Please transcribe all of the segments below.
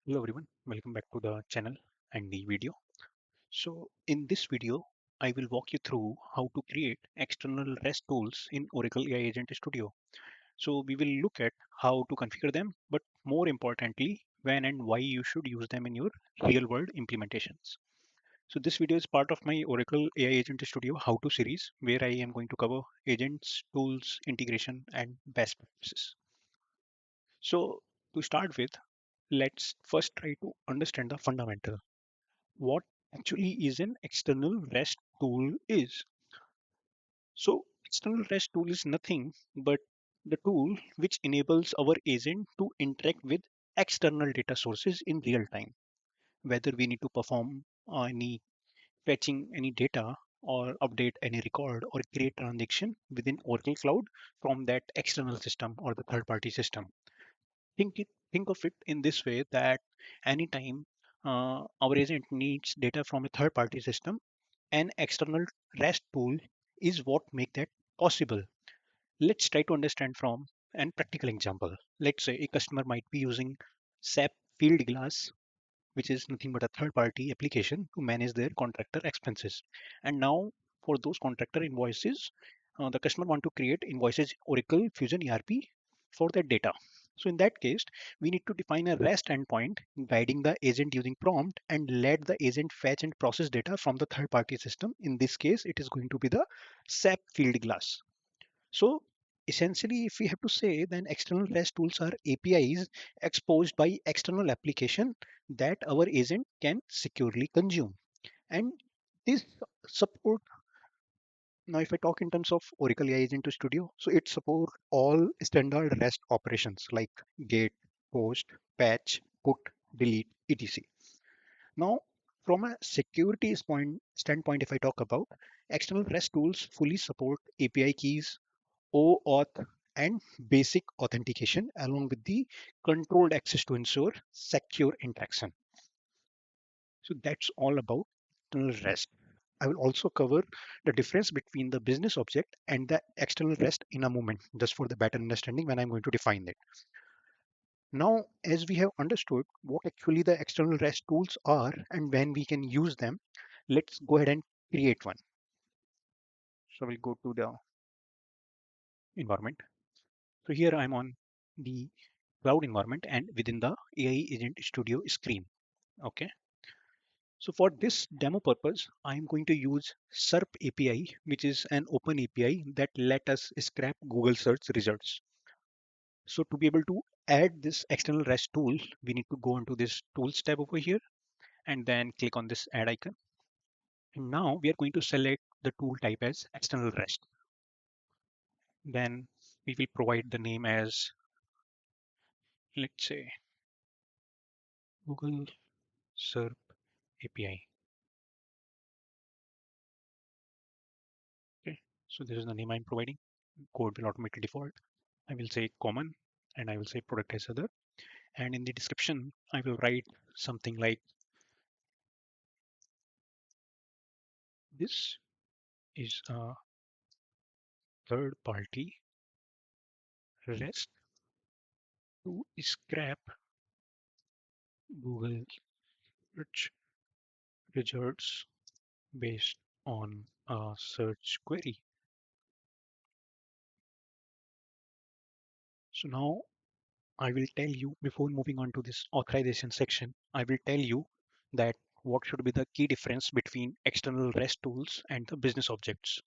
Hello everyone, welcome back to the channel and the video. So in this video, I will walk you through how to create external REST tools in Oracle AI Agent Studio. So we will look at how to configure them, but more importantly, when and why you should use them in your real world implementations. So this video is part of my Oracle AI Agent Studio How To series, where I am going to cover agents, tools, integration, and best practices. So to start with, let's first try to understand the fundamental. What actually is an external REST tool is. So external REST tool is nothing but the tool which enables our agent to interact with external data sources in real time, whether we need to perform any fetching any data or update any record or create transaction within Oracle Cloud from that external system or the third party system. Think of it in this way that anytime our agent needs data from a third party system, an external REST tool is what make that possible. Let's try to understand from an practical example. Let's say a customer might be using SAP Fieldglass, which is nothing but a third party application to manage their contractor expenses. And now for those contractor invoices, the customer want to create invoices Oracle Fusion ERP for that data. So in that case, we need to define a REST endpoint guiding the agent using prompt and let the agent fetch and process data from the third party system. In this case, it is going to be the SAP Fieldglass. So essentially, if we have to say, then external REST tools are APIs exposed by external application that our agent can securely consume. And this support, now if I talk in terms of Oracle AI Agent Studio, so it support all standard REST operations like get, post, patch, put, delete, etc. Now, from a security standpoint, if I talk about external REST tools fully support API keys, OAuth, and basic authentication along with the controlled access to ensure secure interaction. So that's all about external REST. I will also cover the difference between the business object and the external REST in a moment, just for the better understanding when I'm going to define it. Now, as we have understood what actually the external REST tools are and when we can use them, let's go ahead and create one. So we'll go to the environment. So here I'm on the cloud environment and within the AI Agent Studio screen. Okay. So for this demo purpose, I'm going to use SERP API, which is an open API that let us scrap Google search results. So to be able to add this external REST tool, we need to go into this tools tab over here and then click on this add icon. And now we are going to select the tool type as external REST. Then we will provide the name as, let's say, Google SERP API. Okay, so this is the name I'm providing. Code will automatically default. I will say common and I will say product as other. And in the description, I will write something like this is a third party REST to scrap Google search results based on a search query. So now I will tell you before moving on to this authorization section, I will tell you that what should be the key difference between external REST tools and the business objects.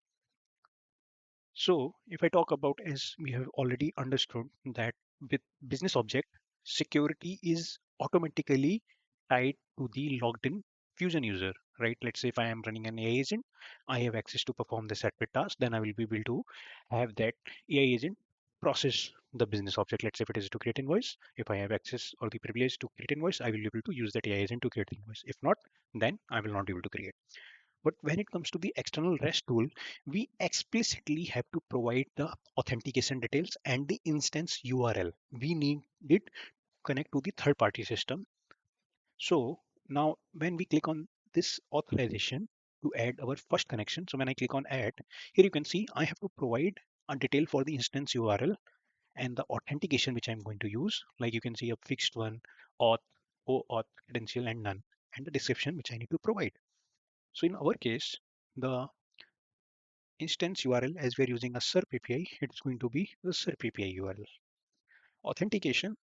So if I talk about, as we have already understood that with business object, security is automatically tied to the logged in Fusion user, right? Let's say if I am running an AI agent, I have access to perform the separate task, then I will be able to have that AI agent process the business object. Let's say if it is to create invoice, if I have access or the privilege to create invoice, I will be able to use that AI agent to create invoice. If not, then I will not be able to create. But when it comes to the external REST tool, we explicitly have to provide the authentication details and the instance URL. We need it connect to the third party system. So now when we click on this authorization to add our first connection, so when I click on add, here you can see I have to provide a detail for the instance URL and the authentication which I'm going to use. Like you can see a fixed one, auth, OAuth credential and none, and the description which I need to provide. So in our case, the instance URL, as we are using a SERP API, it's going to be the SERP API URL. Authentication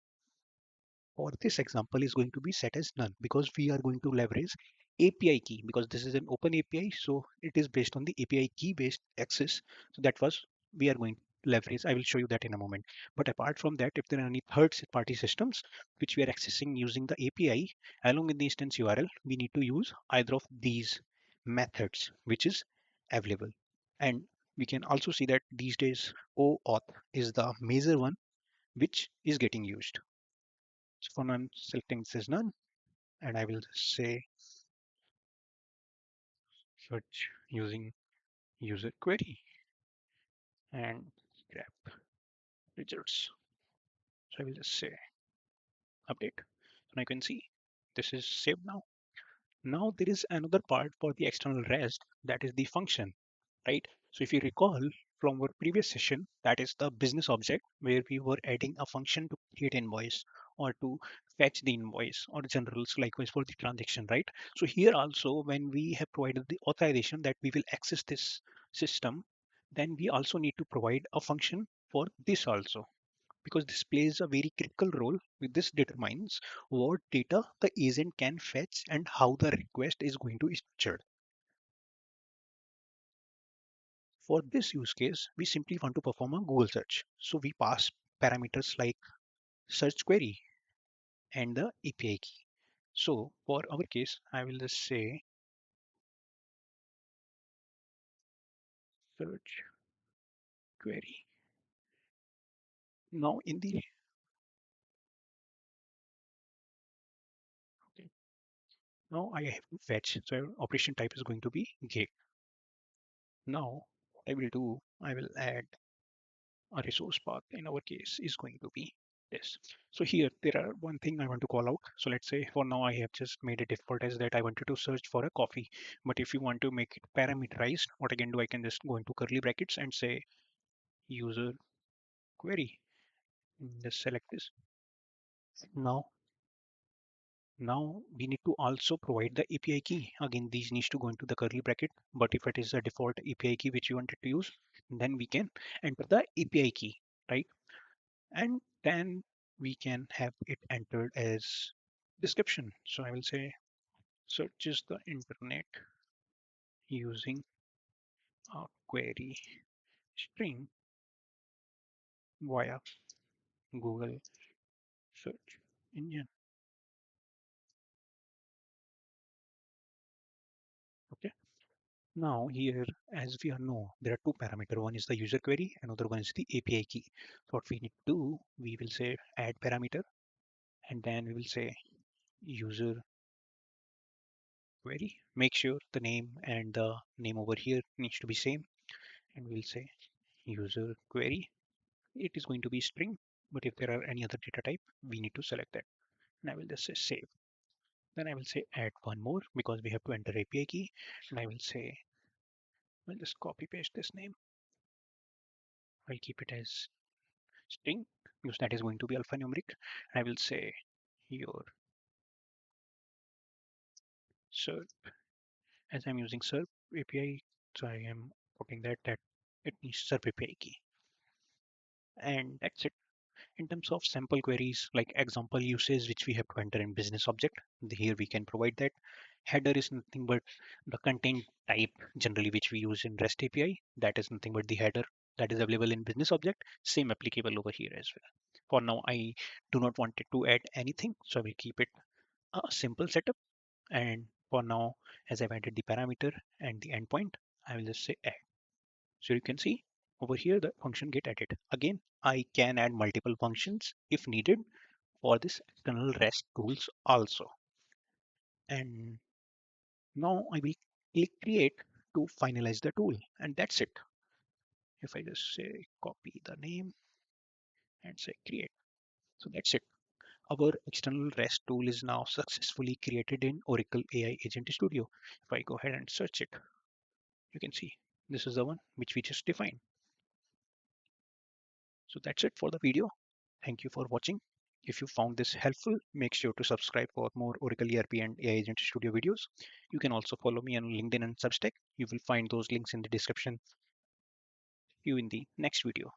for this example is going to be set as none because we are going to leverage API key because this is an open API, so it is based on the API key based access. So that was we are going to leverage. I will show you that in a moment. But apart from that, if there are any third party systems which we are accessing using the API along with the instance URL, we need to use either of these methods which is available. And we can also see that these days OAuth is the major one which is getting used. So for now, I'm selecting this as none, and I will say search using user query and grab results. So I will just say update. And I can see this is saved now. Now there is another part for the external REST, that is the function, right? So if you recall from our previous session, that is the business object where we were adding a function to create invoice or to fetch the invoice or generals likewise for the transaction, right? So here also when we have provided the authorization that we will access this system, then we also need to provide a function for this also because this plays a very critical role with this determines what data the agent can fetch and how the request is going to be structured. For this use case, we simply want to perform a Google search. So we pass parameters like search query and the API key. So for our case, I will just say search query. Now in the okay, now I have to fetch. So operation type is going to be get. Now what I will do, I will add a resource path. In our case is going to be this. So here there are one thing I want to call out. So let's say for now I have just made a default as that I wanted to search for a coffee. But if you want to make it parameterized, what I can do, I can just go into curly brackets and say user query. Just select this. Now, now we need to also provide the API key. Again, these needs to go into the curly bracket. But if it is a default API key which you wanted to use, then we can enter the API key, right? And then we can have it entered as description. So I will say searches the internet using a query string via Google search engine. Okay. Now here, as we all know, there are two parameters. One is the user query, another one is the API key. So what we need to do, we will say add parameter, and then we will say user query. Make sure the name and the name over here needs to be same, and we'll say user query. It is going to be string, but if there are any other data type, we need to select that. And I will just say save. Then I will say add one more because we have to enter API key. And I will say, I'll just copy paste this name. I'll keep it as string because that is going to be alphanumeric. And I will say your SERP. As I'm using SERP API, so I am putting that it needs SERP API key. And that's it. In terms of sample queries like example uses which we have to enter in business object, here we can provide that. Header is nothing but the content type generally which we use in REST API. That is nothing but the header that is available in business object. Same applicable over here as well. For now, I do not want it to add anything, so I will keep it a simple setup. And for now, as I've added the parameter and the endpoint, I will just say add. So you can see over here the function get added. Again, I can add multiple functions if needed for this external REST tools also. And now I will click create to finalize the tool, and that's it. If I just say copy the name and say create, so that's it. Our external REST tool is now successfully created in Oracle AI Agent Studio. If I go ahead and search it, you can see this is the one which we just defined. So that's it for the video. Thank you for watching. If you found this helpful, make sure to subscribe for more Oracle ERP and AI Agent Studio videos. You can also follow me on LinkedIn and Substack. You will find those links in the description. See you in the next video.